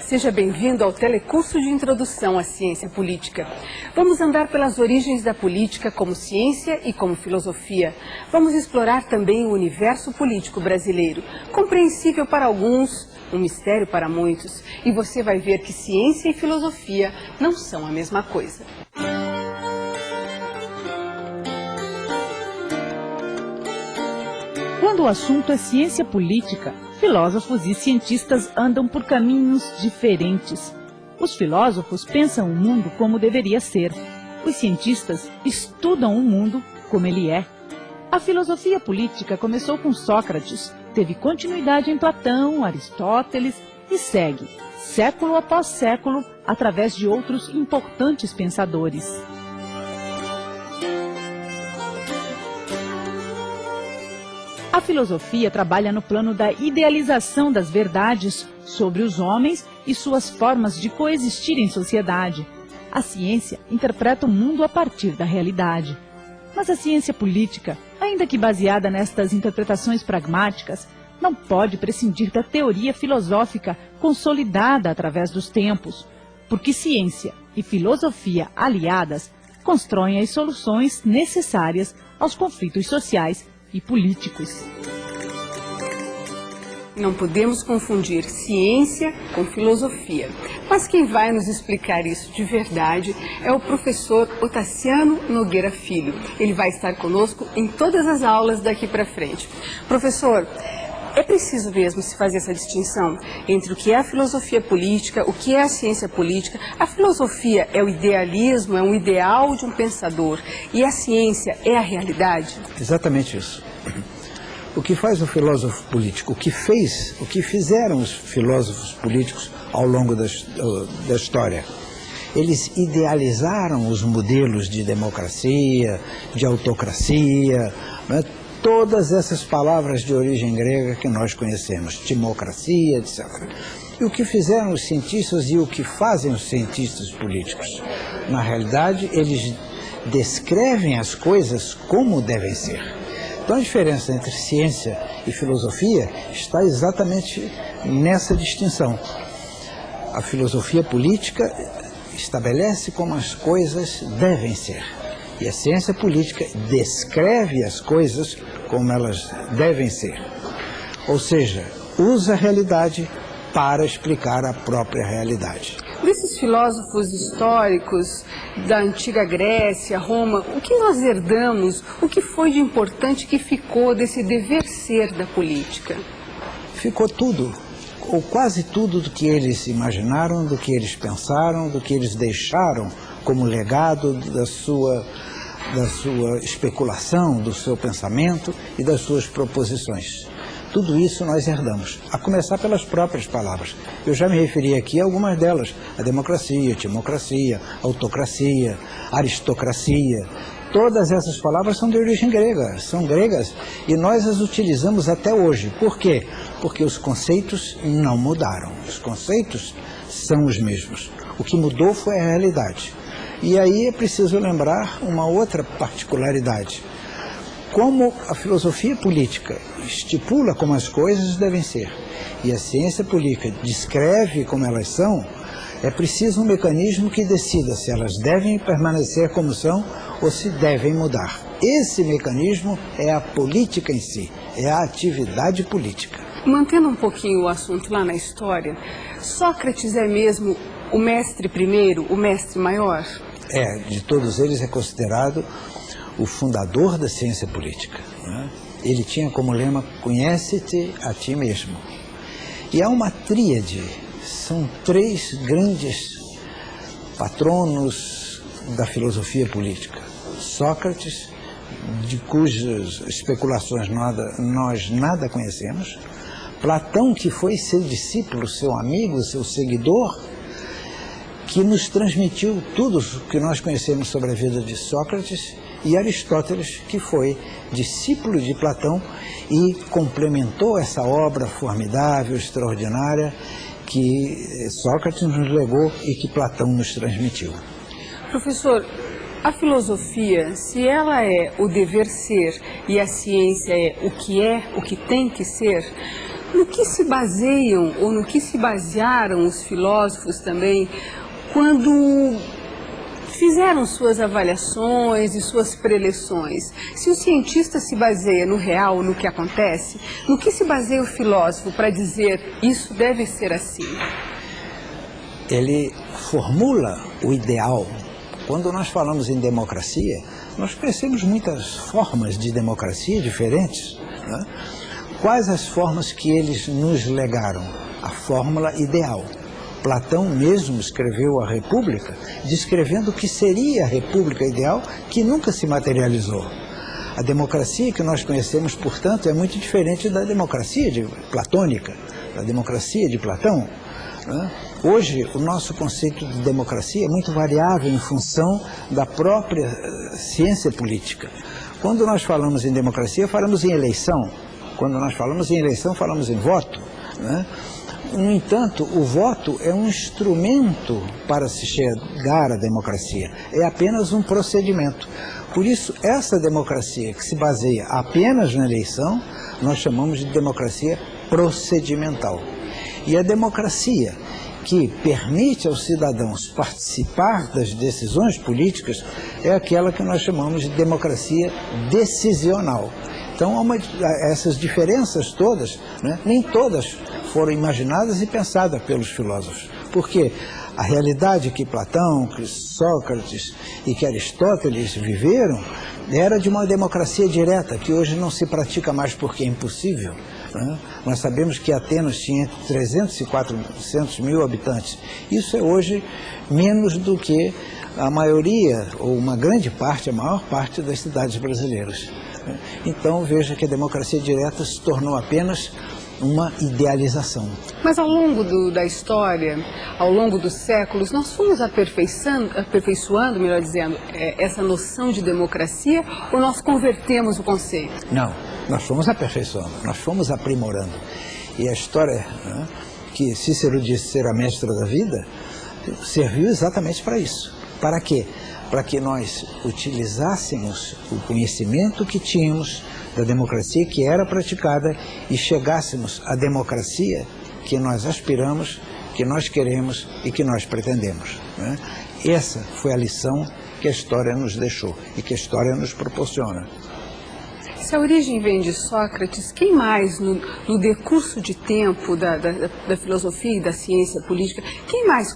seja bem-vindo ao telecurso de Introdução à Ciência Política. Vamos andar pelas origens da política como ciência e como filosofia. Vamos explorar também o universo político brasileiro, compreensível para alguns, um mistério para muitos. E você vai ver que ciência e filosofia não são a mesma coisa. Quando o assunto é ciência política, filósofos e cientistas andam por caminhos diferentes. Os filósofos pensam o mundo como deveria ser. Os cientistas estudam o mundo como ele é. A filosofia política começou com Sócrates, teve continuidade em Platão, Aristóteles e segue, século após século, através de outros importantes pensadores. A filosofia trabalha no plano da idealização das verdades sobre os homens e suas formas de coexistir em sociedade. A ciência interpreta o mundo a partir da realidade. Mas a ciência política, ainda que baseada nestas interpretações pragmáticas, não pode prescindir da teoria filosófica consolidada através dos tempos, porque ciência e filosofia aliadas constroem as soluções necessárias aos conflitos sociais e políticos. Não podemos confundir ciência com filosofia. Mas quem vai nos explicar isso de verdade é o professor Otaciano Nogueira Filho. Ele vai estar conosco em todas as aulas daqui para frente. Professor, é preciso mesmo se fazer essa distinção entre o que é a filosofia política, o que é a ciência política. A filosofia é o idealismo, é um ideal de um pensador, e a ciência é a realidade? Exatamente isso. O que faz o filósofo político, o que fizeram os filósofos políticos ao longo da história? Eles idealizaram os modelos de democracia, de autocracia, né? Todas essas palavras de origem grega que nós conhecemos, timocracia, etc. E o que fizeram os cientistas e o que fazem os cientistas políticos? Na realidade, eles descrevem as coisas como devem ser. Então a diferença entre ciência e filosofia está exatamente nessa distinção. A filosofia política estabelece como as coisas devem ser. E a ciência política descreve as coisas como elas devem ser. Ou seja, usa a realidade para explicar a própria realidade. Desses filósofos históricos da antiga Grécia, Roma, o que nós herdamos, o que foi de importante que ficou desse dever ser da política? Ficou tudo, ou quase tudo do que eles imaginaram, do que eles pensaram, do que eles deixaram como legado da sua especulação, do seu pensamento e das suas proposições. Tudo isso nós herdamos, a começar pelas próprias palavras. Eu já me referi aqui a algumas delas: a democracia, a timocracia, a autocracia, a aristocracia. Todas essas palavras são de origem grega, são gregas, e nós as utilizamos até hoje. Por quê? Porque os conceitos não mudaram, os conceitos são os mesmos. O que mudou foi a realidade. E aí é preciso lembrar uma outra particularidade. Como a filosofia política estipula como as coisas devem ser e a ciência política descreve como elas são, é preciso um mecanismo que decida se elas devem permanecer como são ou se devem mudar. Esse mecanismo é a política em si, é a atividade política. Mantendo um pouquinho o assunto lá na história, Sócrates é mesmo o mestre primeiro, o mestre maior? De todos eles é considerado o fundador da ciência política, né? Ele tinha como lema: conhece-te a ti mesmo. E há uma tríade, são três grandes patronos da filosofia política. Sócrates, de cujas especulações nós nada conhecemos. Platão, que foi seu discípulo, seu amigo, seu seguidor, que nos transmitiu tudo o que nós conhecemos sobre a vida de Sócrates, e Aristóteles, que foi discípulo de Platão e complementou essa obra formidável, extraordinária, que Sócrates nos legou e que Platão nos transmitiu. Professor, a filosofia, se ela é o dever ser e a ciência é o que tem que ser, No que se baseiam ou no que se basearam os filósofos também quando fizeram suas avaliações e suas preleções? Se o cientista se baseia no real, no que acontece, no que se baseia o filósofo para dizer isso deve ser assim? Ele formula o ideal. Quando nós falamos em democracia, nós conhecemos muitas formas de democracia diferentes, né? Quais as formas que eles nos legaram? A fórmula ideal. Platão mesmo escreveu a República, descrevendo o que seria a República ideal, que nunca se materializou. A democracia que nós conhecemos, portanto, é muito diferente da democracia platônica, da democracia de Platão, né? Hoje, o nosso conceito de democracia é muito variável em função da própria ciência política. Quando nós falamos em democracia, falamos em eleição. Quando nós falamos em eleição, falamos em voto, né? No entanto, o voto é um instrumento para se chegar à democracia. É apenas um procedimento. Por isso, essa democracia que se baseia apenas na eleição, nós chamamos de democracia procedimental. E a democracia que permite aos cidadãos participar das decisões políticas é aquela que nós chamamos de democracia decisional. Então, essas diferenças todas, né, nem todas foram imaginadas e pensadas pelos filósofos. Porque a realidade que Platão, que Sócrates e que Aristóteles viveram era de uma democracia direta, que hoje não se pratica mais porque é impossível, né? Nós sabemos que Atenas tinha entre 300 e 400 mil habitantes. Isso é hoje menos do que a maioria, ou uma grande parte, a maior parte das cidades brasileiras. Então veja que a democracia direta se tornou apenas uma idealização. Mas ao longo da história, ao longo dos séculos, nós fomos aperfeiçoando, melhor dizendo, essa noção de democracia, ou nós convertemos o conceito? Não, nós fomos aperfeiçoando, nós fomos aprimorando. E a história, né, que Cícero disse ser a mestra da vida, serviu exatamente para isso. Para quê? Para que nós utilizássemos o conhecimento que tínhamos da democracia que era praticada e chegássemos à democracia que nós aspiramos, que nós queremos e que nós pretendemos, né? Essa foi a lição que a história nos deixou e que a história nos proporciona. Se a origem vem de Sócrates, quem mais no decurso de tempo da filosofia e da ciência política, quem mais